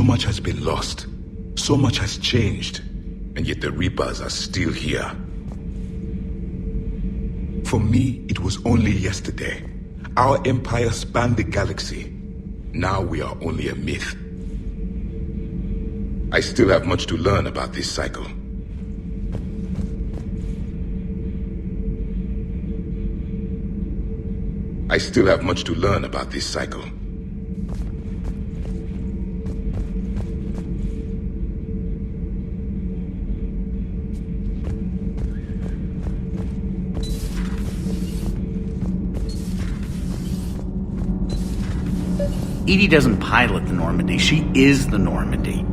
much has been lost. So much has changed. And yet the Reapers are still here. For me, it was only yesterday. Our empire spanned the galaxy. Now we are only a myth. I still have much to learn about this cycle. I still have much to learn about this cycle. Edie doesn't pilot the Normandy, she is the Normandy.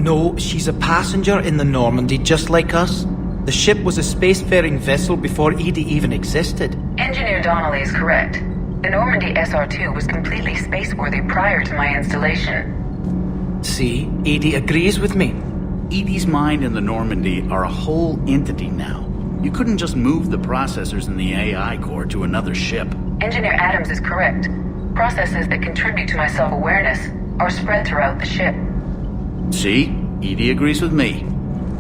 No, she's a passenger in the Normandy, just like us. The ship was a spacefaring vessel before Edie even existed. Engineer Donnelly is correct. The Normandy SR-2 was completely spaceworthy prior to my installation. See, Edie agrees with me. Edie's mind and the Normandy are a whole entity now. You couldn't just move the processors in the AI core to another ship. Engineer Adams is correct. Processes that contribute to my self-awareness are spread throughout the ship. See? Edie agrees with me.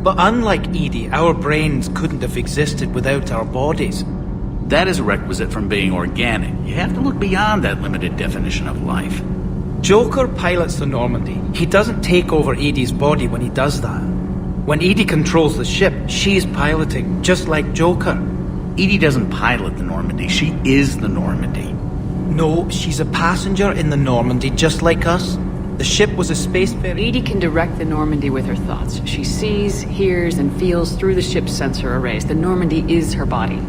But unlike Edie, our brains couldn't have existed without our bodies. That is a requisite from being organic. You have to look beyond that limited definition of life. Joker pilots the Normandy. He doesn't take over Edie's body when he does that. When Edie controls the ship, she's piloting, just like Joker. Edie doesn't pilot the Normandy, she is the Normandy. No, she's a passenger in the Normandy, just like us. The ship was a spacefaring... Edie can direct the Normandy with her thoughts. She sees, hears, and feels through the ship's sensor arrays. The Normandy is her body.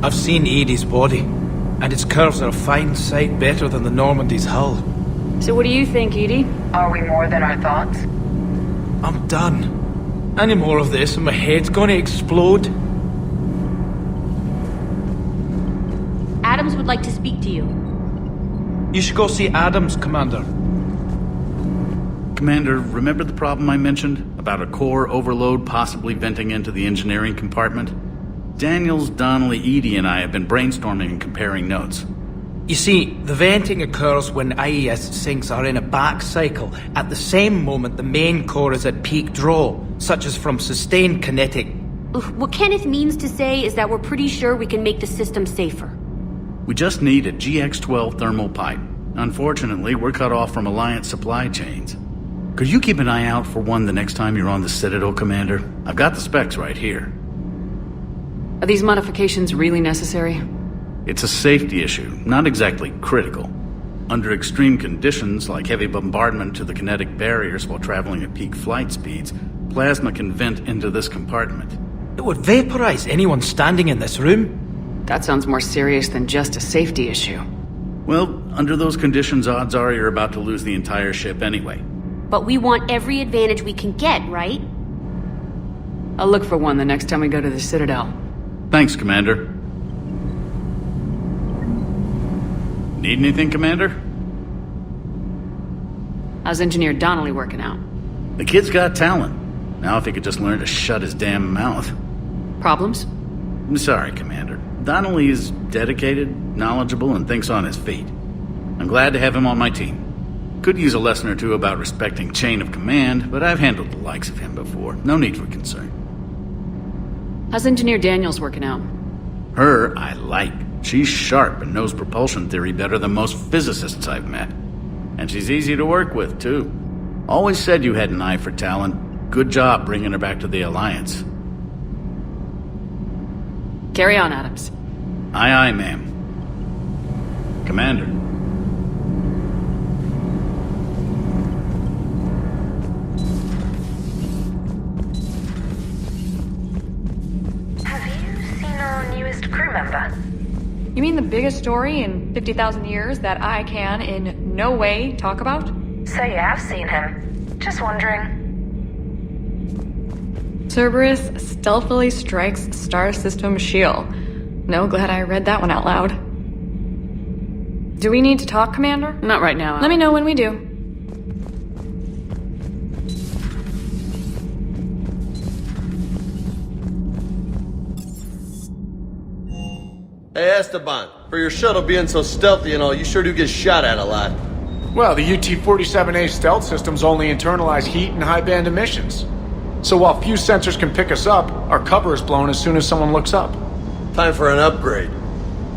I've seen Edie's body, and its curves are a fine sight better than the Normandy's hull. So what do you think, Edie? Are we more than our thoughts? I'm done. Any more of this and my head's gonna explode. Adams would like to speak to you. You should go see Adams, Commander. Commander, remember the problem I mentioned? About a core overload possibly venting into the engineering compartment? Daniels, Donnelly, Edie, and I have been brainstorming and comparing notes. You see, the venting occurs when IES sinks are in a back cycle at the same moment the main core is at peak draw, such as from sustained kinetic. What Kenneth means to say is that we're pretty sure we can make the system safer. We just need a GX-12 thermal pipe. Unfortunately, we're cut off from Alliance supply chains. Could you keep an eye out for one the next time you're on the Citadel, Commander? I've got the specs right here. Are these modifications really necessary? It's a safety issue, not exactly critical. Under extreme conditions, like heavy bombardment to the kinetic barriers while traveling at peak flight speeds, plasma can vent into this compartment. It would vaporize anyone standing in this room. That sounds more serious than just a safety issue. Well, under those conditions, odds are you're about to lose the entire ship anyway. But we want every advantage we can get, right? I'll look for one the next time we go to the Citadel. Thanks, Commander. Need anything, Commander? How's Engineer Donnelly working out? The kid's got talent. Now if he could just learn to shut his damn mouth. Problems? I'm sorry, Commander. Donnelly is dedicated, knowledgeable, and thinks on his feet. I'm glad to have him on my team. Could use a lesson or two about respecting chain of command, but I've handled the likes of him before. No need for concern. How's Engineer Daniels working out? Her, I like. She's sharp and knows propulsion theory better than most physicists I've met. And she's easy to work with, too. Always said you had an eye for talent. Good job bringing her back to the Alliance. Carry on, Adams. Aye, aye, ma'am. Commander. Have you seen our newest crew member? You mean the biggest story in 50,000 years that I can in no way talk about? So you have seen him. Just wondering. Cerberus stealthily strikes star system shield. No, glad I read that one out loud. Do we need to talk, Commander? Not right now. Let me know when we do. Hey Esteban, for your shuttle being so stealthy and all, you sure do get shot at a lot. Well, the UT-47A stealth systems only internalize heat and high-band emissions. So while few sensors can pick us up, our cover is blown as soon as someone looks up. Time for an upgrade.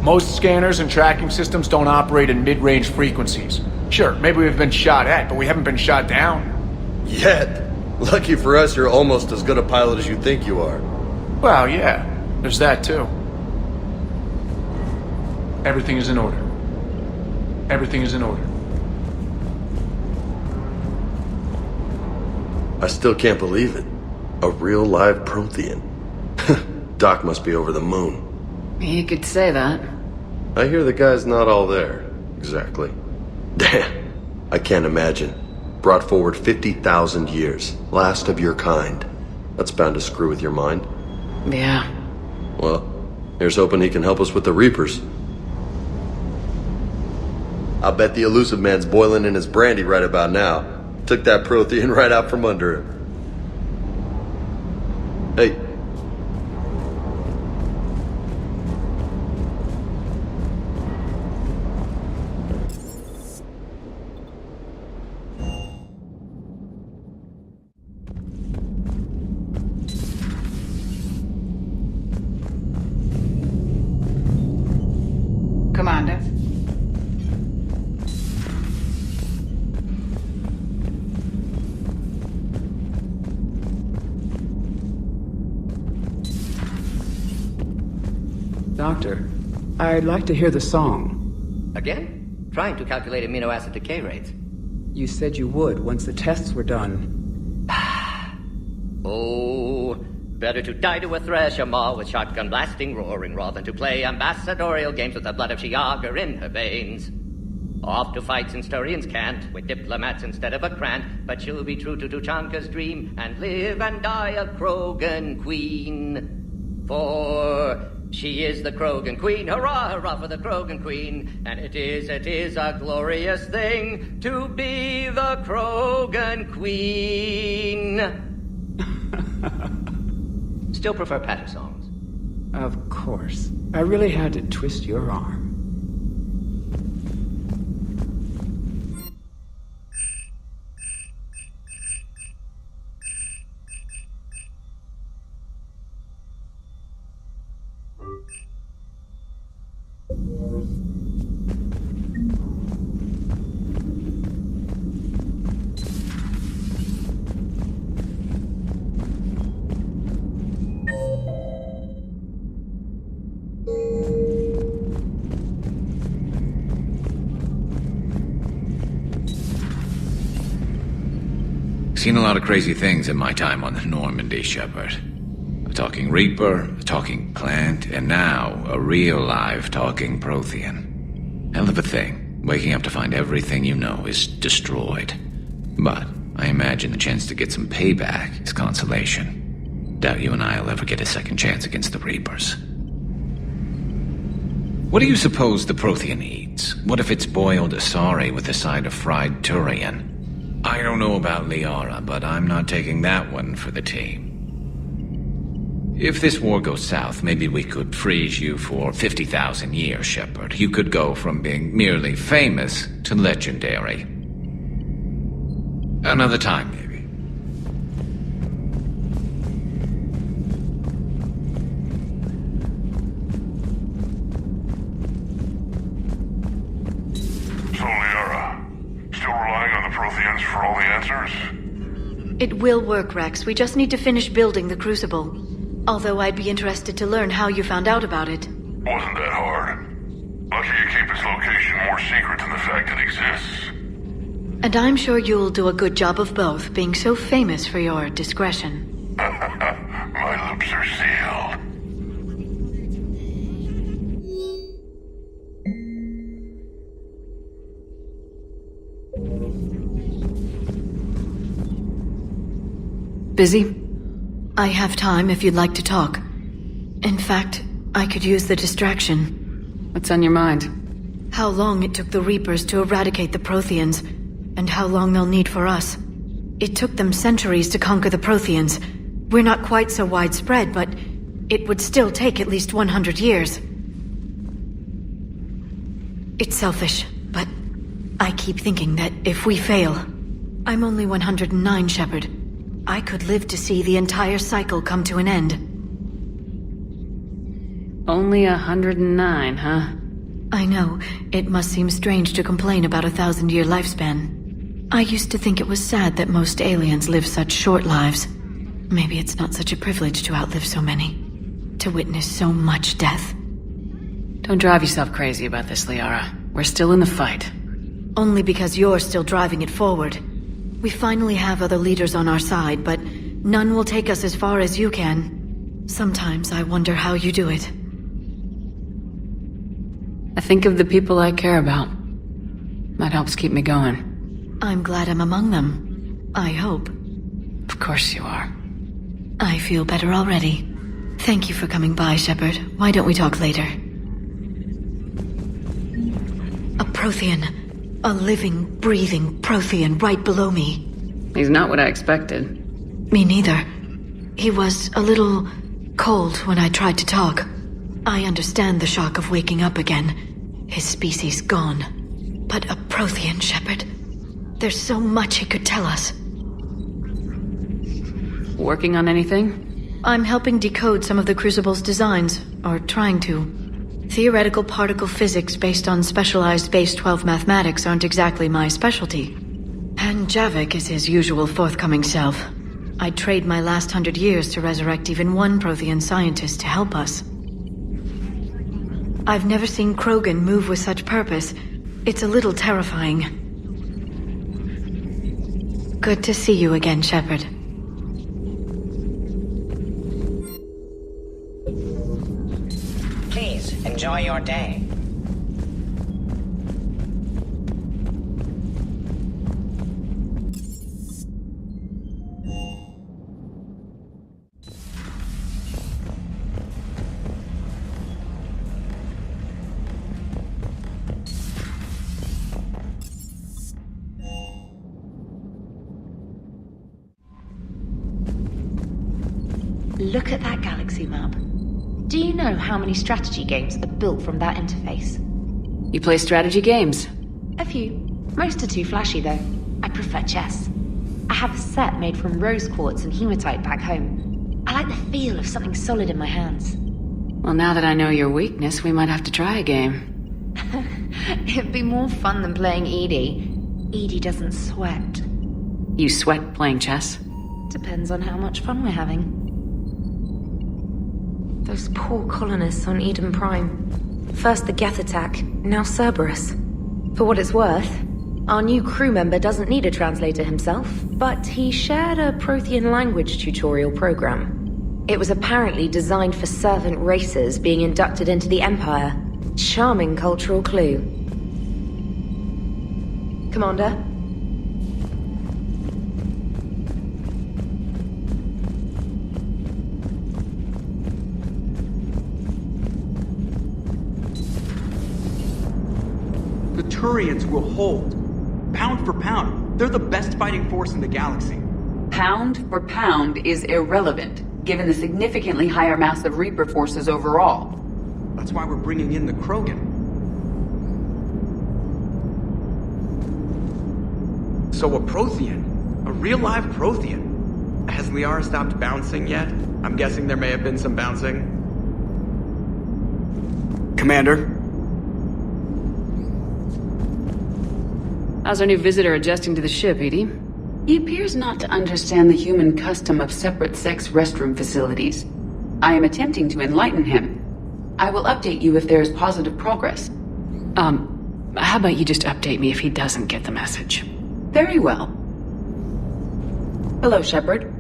Most scanners and tracking systems don't operate in mid-range frequencies. Sure, maybe we've been shot at, but we haven't been shot down. Yet. Lucky for us, you're almost as good a pilot as you think you are. Well, yeah, there's that too. Everything is in order. Everything is in order. I still can't believe it. A real live Prothean. Doc must be over the moon. You could say that. I hear the guy's not all there. Exactly. Damn. I can't imagine. Brought forward 50,000 years. Last of your kind. That's bound to screw with your mind. Yeah. Well, here's hoping he can help us with the Reapers. I'll bet the elusive man's boiling in his brandy right about now. Took that Prothean right out from under him. Hey. Commander. Doctor, I'd like to hear the song. Again? Trying to calculate amino acid decay rates. You said you would once the tests were done. Oh, better to die to a thresher maw with shotgun blasting roaring raw than to play ambassadorial games with the blood of Shiagar in her veins. Off to fights Instaurians can't, with diplomats instead of a Krant, but she'll be true to Tuchanka's dream and live and die a Krogan queen. For she is the Krogan queen, hurrah, hurrah for the Krogan queen, and it is a glorious thing to be the Krogan queen. Still prefer patter songs. Of course. I really had to twist your arm. Seen a lot of crazy things in my time on the Normandy, Shepard. A talking Reaper, a talking plant, and now a real live talking Prothean. Hell of a thing, waking up to find everything you know is destroyed. But I imagine the chance to get some payback is consolation. Doubt you and I'll ever get a second chance against the Reapers. What do you suppose the Prothean eats? What if it's boiled asari with a side of fried Turian? I don't know about Liara, but I'm not taking that one for the team. If this war goes south, maybe we could freeze you for 50,000 years, Shepard. You could go from being merely famous to legendary. Another time, maybe. So, Liara, still relying on the Protheans for all the answers? It will work, Rex. We just need to finish building the Crucible. Although I'd be interested to learn how you found out about it. Wasn't that hard. Lucky you keep its location more secret than the fact it exists. And I'm sure you'll do a good job of both, being so famous for your discretion. My lips are sealed. Busy? I have time if you'd like to talk. In fact, I could use the distraction. What's on your mind? How long it took the Reapers to eradicate the Protheans, and how long they'll need for us. It took them centuries to conquer the Protheans. We're not quite so widespread, but it would still take at least 100 years. It's selfish, but I keep thinking that if we fail... I'm only 109, Shepard. I could live to see the entire cycle come to an end. Only 109, huh? I know. It must seem strange to complain about a 1,000-year lifespan. I used to think it was sad that most aliens live such short lives. Maybe it's not such a privilege to outlive so many. To witness so much death. Don't drive yourself crazy about this, Liara. We're still in the fight. Only because you're still driving it forward. We finally have other leaders on our side, but none will take us as far as you can. Sometimes I wonder how you do it. I think of the people I care about. That helps keep me going. I'm glad I'm among them. I hope. Of course you are. I feel better already. Thank you for coming by, Shepard. Why don't we talk later? A Prothean. A living, breathing Prothean right below me. He's not what I expected. Me neither. He was a little cold when I tried to talk. I understand the shock of waking up again. His species gone. But a Prothean, Shepard. There's so much he could tell us. Working on anything? I'm helping decode some of the Crucible's designs, or trying to. Theoretical particle physics based on specialized base 12 mathematics aren't exactly my specialty. And Javik is his usual forthcoming self. I'd trade my last 100 years to resurrect even one Prothean scientist to help us. I've never seen Krogan move with such purpose. It's a little terrifying. Good to see you again, Shepard. Please, enjoy your day. Look at that galaxy map. Do you know how many strategy games are built from that interface? You play strategy games? A few. Most are too flashy, though. I prefer chess. I have a set made from rose quartz and hematite back home. I like the feel of something solid in my hands. Well, now that I know your weakness, we might have to try a game. It'd be more fun than playing Edie. Edie doesn't sweat. You sweat playing chess? Depends on how much fun we're having. Those poor colonists on Eden Prime. First the Geth attack, now Cerberus. For what it's worth, our new crew member doesn't need a translator himself, but he shared a Prothean language tutorial program. It was apparently designed for servant races being inducted into the Empire. Charming cultural clue. Commander? The Turians will hold. Pound for pound, they're the best fighting force in the galaxy. Pound for pound is irrelevant, given the significantly higher mass of Reaper forces overall. That's why we're bringing in the Krogan. So a Prothean? A real live Prothean? Has Liara stopped bouncing yet? I'm guessing there may have been some bouncing. Commander? How's our new visitor adjusting to the ship, Edie? He appears not to understand the human custom of separate-sex restroom facilities. I am attempting to enlighten him. I will update you if there is positive progress. How about you just update me if he doesn't get the message? Very well. Hello, Shepard.